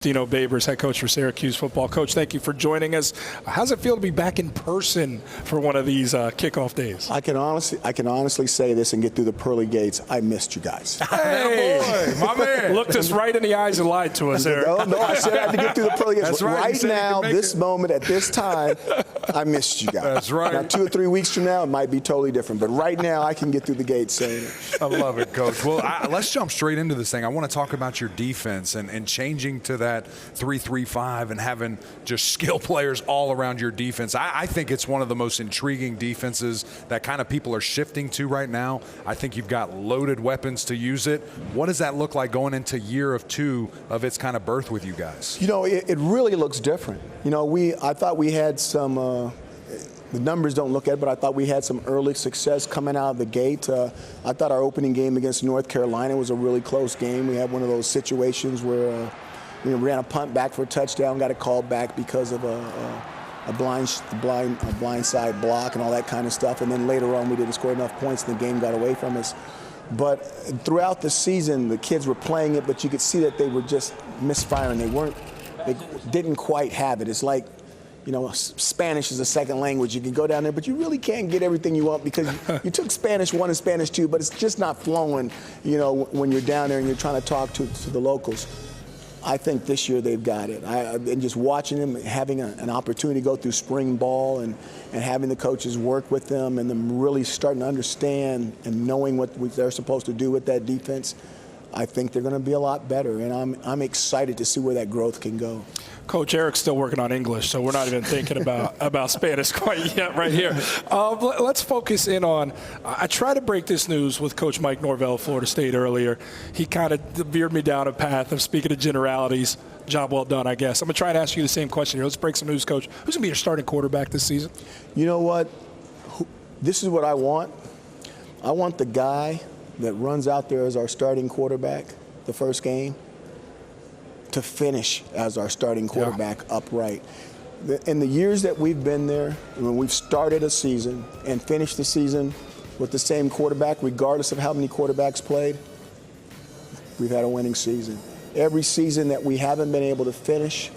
Dino Babers, head coach for Syracuse Football. Coach, thank you for joining us. How's it feel to be back in person for one of these kickoff days? I can honestly say this and get through the pearly gates. I missed you guys. Hey, boy, my man. Looked us right in the eyes and lied to us, Eric. No, I said I had to get through the pearly gates. That's right. Right now, this moment, at this time, I missed you guys. That's right. Now, 2 or 3 weeks from now, it might be totally different. But right now, I can get through the gates saying it. I love it, Coach. Well, let's jump straight into this thing. I want to talk about your defense and changing to that 3-3-5 and having just skill players all around your defense. I think it's one of the most intriguing defenses that kind of people are shifting to right now. I think you've got loaded weapons to use it. What does that look like going into year 2 of its kind of birth with you guys? You know, it really looks different. You know, I thought we had some the numbers don't look at it, but I thought we had some early success coming out of the gate. I thought our opening game against North Carolina was a really close game. We had one of those situations where we ran a punt back for a touchdown, got a call back because of a blind side block and all that kind of stuff. And then later on, we didn't score enough points, and the game got away from us. But throughout the season, the kids were playing it, but you could see that they were just misfiring. They didn't quite have it. It's like, you know, Spanish is a second language. You can go down there, but you really can't get everything you want because you took Spanish 1 and Spanish 2, but it's just not flowing, you know, when you're down there and you're trying to talk to the locals. I think this year they've got it. And just watching them, having an opportunity to go through spring ball and having the coaches work with them and them really starting to understand and knowing what they're supposed to do with that defense, I think they're going to be a lot better. And I'm excited to see where that growth can go. Coach, Eric's still working on English, so we're not even thinking about Spanish quite yet right here. Let's focus in on, I tried to break this news with Coach Mike Norvell of Florida State earlier. He kind of veered me down a path of speaking of generalities. Job well done, I guess. I'm going to try to ask you the same question here. Let's break some news, Coach. Who's going to be your starting quarterback this season? You know what? This is what I want. I want the guy that runs out there as our starting quarterback the first game to finish as our starting quarterback upright. In the years that we've been there, when we've started a season and finished the season with the same quarterback, regardless of how many quarterbacks played, we've had a winning season. Every season that we haven't been able to finish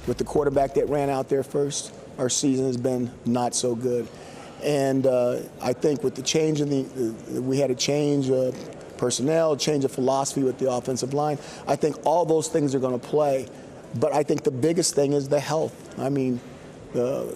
with the quarterback that ran out there first, our season has been not so good. And I think with the change we had a change of personnel, change of philosophy with the offensive line. I think all those things are going to play. But I think the biggest thing is the health. I mean, the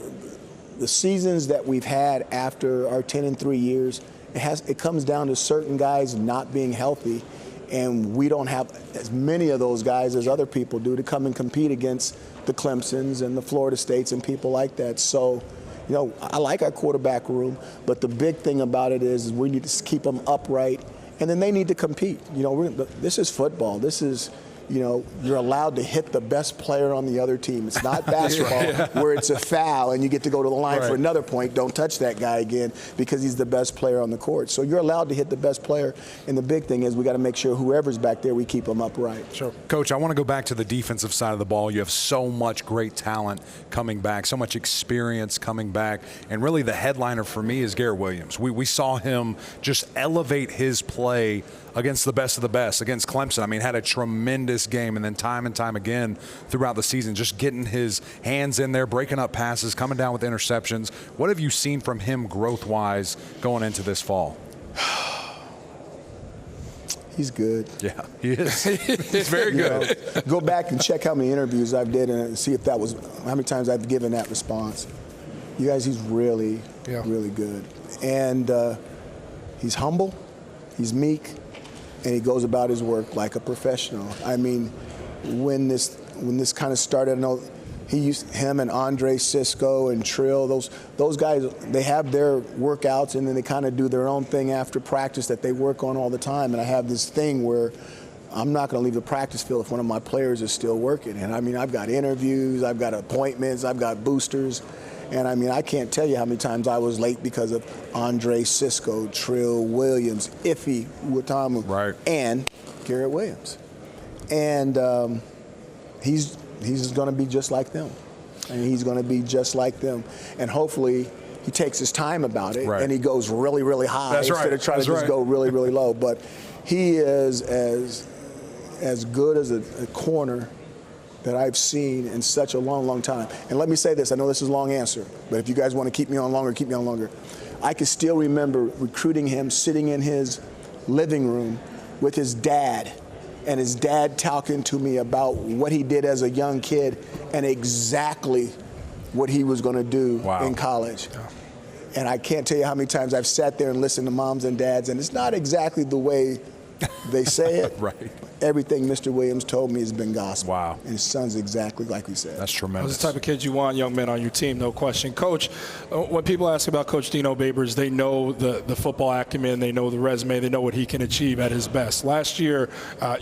seasons that we've had after our 10-3 years, it comes down to certain guys not being healthy. And we don't have as many of those guys as other people do to come and compete against the Clemsons and the Florida States and people like that. So, you know, I like our quarterback room, but the big thing about it is we need to keep them upright, and then they need to compete. You know, this is football. This is, you know, you're allowed to hit the best player on the other team. It's not basketball where it's a foul and you get to go to the line for another point. Don't touch that guy again because he's the best player on the court. So you're allowed to hit the best player, and the big thing is we got to make sure whoever's back there, we keep them upright. Sure. Coach, I want to go back to the defensive side of the ball. You have so much great talent coming back, so much experience coming back, and really the headliner for me is Garrett Williams. We saw him just elevate his play against the best of the best, against Clemson. I mean, had a tremendous game, and then time and time again throughout the season, just getting his hands in there, breaking up passes, coming down with interceptions. What have you seen from him growth-wise going into this fall? He's good. Yeah, he is. He's very good. You know, go back and check how many interviews I've did and see if that was how many times I've given that response. You guys, he's really, really good. And he's humble, he's meek, and he goes about his work like a professional. I mean, when this kind of started, I know him and Andre Cisco and Trill, those guys, they have their workouts and then they kind of do their own thing after practice that they work on all the time. And I have this thing where I'm not going to leave the practice field if one of my players is still working. And I mean, I've got interviews, I've got appointments, I've got boosters. And I mean, I can't tell you how many times I was late because of Andre Cisco, Trill Williams, Iffy Watamu, and Garrett Williams. And he's going to be just like them. And he's going to be just like them. And hopefully he takes his time about it and he goes really, really high instead of trying to just go really, really low. But he is as good as a corner that I've seen in such a long, long time. And let me say this, I know this is a long answer, but if you guys want to keep me on longer, keep me on longer. I can still remember recruiting him, sitting in his living room with his dad, and his dad talking to me about what he did as a young kid and exactly what he was going to do in college. Yeah. And I can't tell you how many times I've sat there and listened to moms and dads, and it's not exactly the way they say it. Right. Everything Mr. Williams told me has been gospel. Wow. And his son's exactly like we said. That's tremendous. Those are the type of kids you want, young men on your team, no question. Coach, when people ask about Coach Dino Babers, they know the football acumen, they know the resume, they know what he can achieve at his best. Last year,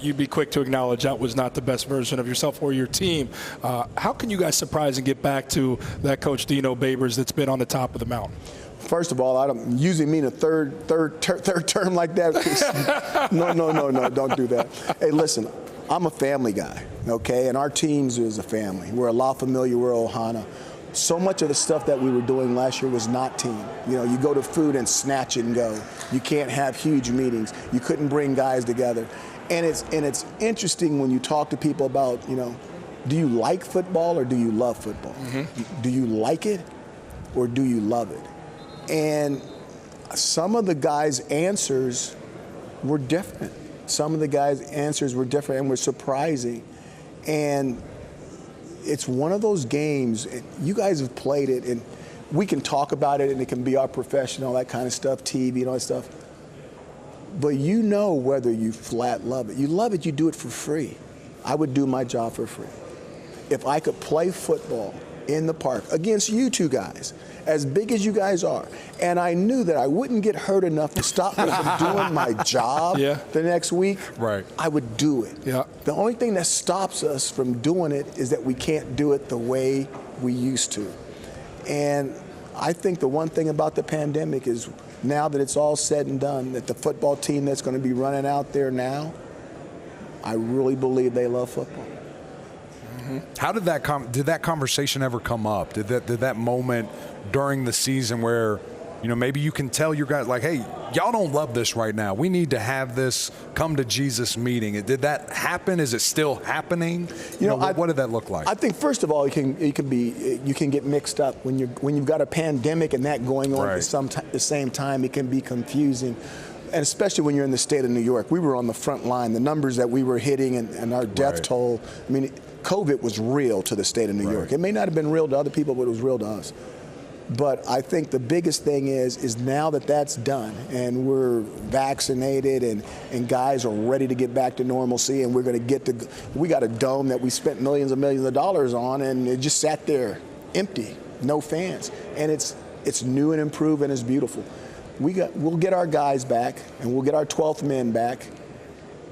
you'd be quick to acknowledge that was not the best version of yourself or your team. How can you guys surprise and get back to that Coach Dino Babers that's been on the top of the mountain? First of all, I don't usually mean a third term like that. No, don't do that. Hey, listen, I'm a family guy, okay? And our teams is a family. We're a La Familia, we're Ohana. So much of the stuff that we were doing last year was not team. You know, you go to food and snatch and go. You can't have huge meetings. You couldn't bring guys together. And it's interesting when you talk to people about, you know, do you like football or do you love football? Mm-hmm. Do you like it or do you love it? And some of the guys' answers were different. Some of the guys' answers were different and were surprising. And it's one of those games, you guys have played it, and we can talk about it, and it can be our profession, all that kind of stuff, TV and all that stuff. But you know whether you flat love it. You love it, you do it for free. I would do my job for free. If I could play football in the park against you two guys, as big as you guys are, and I knew that I wouldn't get hurt enough to stop me from doing my job the next week, I would do it. Yeah. The only thing that stops us from doing it is that we can't do it the way we used to. And I think the one thing about the pandemic is now that it's all said and done, that the football team that's going to be running out there now, I really believe they love football. How did that conversation ever come up? Did that moment during the season where, you know, maybe you can tell your guys, like, hey, y'all don't love this right now. We need to have this come to Jesus meeting. Did that happen? Is it still happening? You know, what did that look like? I think first of all, you can get mixed up when you've got a pandemic and that going on at the same time. It can be confusing. And especially when you're in the state of New York. We were on the front line. The numbers that we were hitting and our death toll, I mean, COVID was real to the state of New York. It may not have been real to other people, but it was real to us. But I think the biggest thing is now that that's done and we're vaccinated and guys are ready to get back to normalcy, and we're going to we got a dome that we spent millions of dollars on, and it just sat there empty, no fans. And it's new and improved and it's beautiful. We'll get our guys back, and we'll get our 12th men back,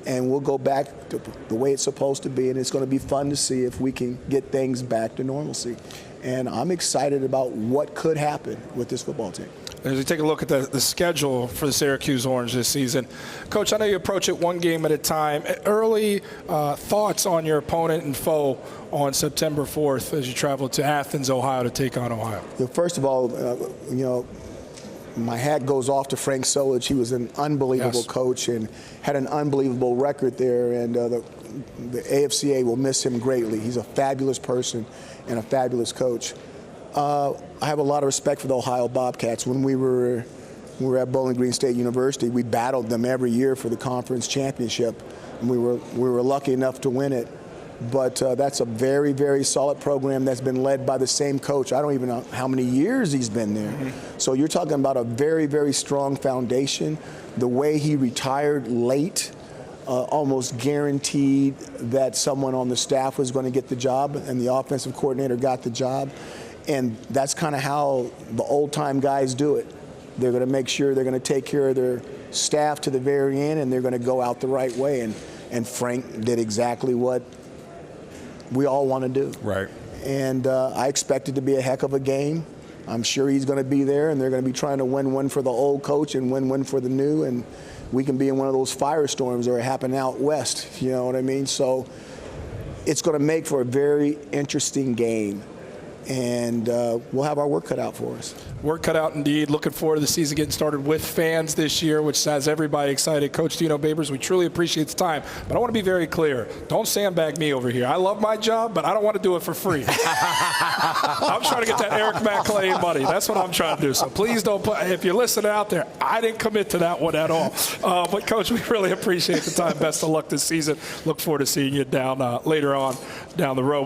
and we'll go back to the way it's supposed to be, and it's going to be fun to see if we can get things back to normalcy. And I'm excited about what could happen with this football team. As we take a look at the schedule for the Syracuse Orange this season, Coach, I know you approach it one game at a time. Early thoughts on your opponent and foe on September 4th as you travel to Athens, Ohio to take on Ohio? First of all, you know, my hat goes off to Frank Solich. He was an unbelievable coach and had an unbelievable record there, and the AFCA will miss him greatly. He's a fabulous person and a fabulous coach. I have a lot of respect for the Ohio Bobcats. When we were at Bowling Green State University, we battled them every year for the conference championship, and we were lucky enough to win it. But that's a very, very solid program that's been led by the same coach. I don't even know how many years he's been there. Mm-hmm. So you're talking about a very, very strong foundation. The way he retired late almost guaranteed that someone on the staff was going to get the job, and the offensive coordinator got the job. And that's kind of how the old-time guys do it. They're going to make sure they're going to take care of their staff to the very end, and they're going to go out the right way. And Frank did exactly what we all want to do. Right. And I expect it to be a heck of a game. I'm sure he's going to be there, and they're going to be trying to win one for the old coach and win one for the new, and we can be in one of those firestorms that are happening out west, you know what I mean? So it's going to make for a very interesting game. and we'll have our work cut out for us. Work cut out indeed. Looking forward to the season getting started with fans this year, which has everybody excited. Coach Dino Babers, we truly appreciate the time. But I want to be very clear. Don't sandbag me over here. I love my job, but I don't want to do it for free. I'm trying to get that Eric McClain money. That's what I'm trying to do. So please don't put, if you're listening out there, I didn't commit to that one at all. But, Coach, we really appreciate the time. Best of luck this season. Look forward to seeing you down later on down the road.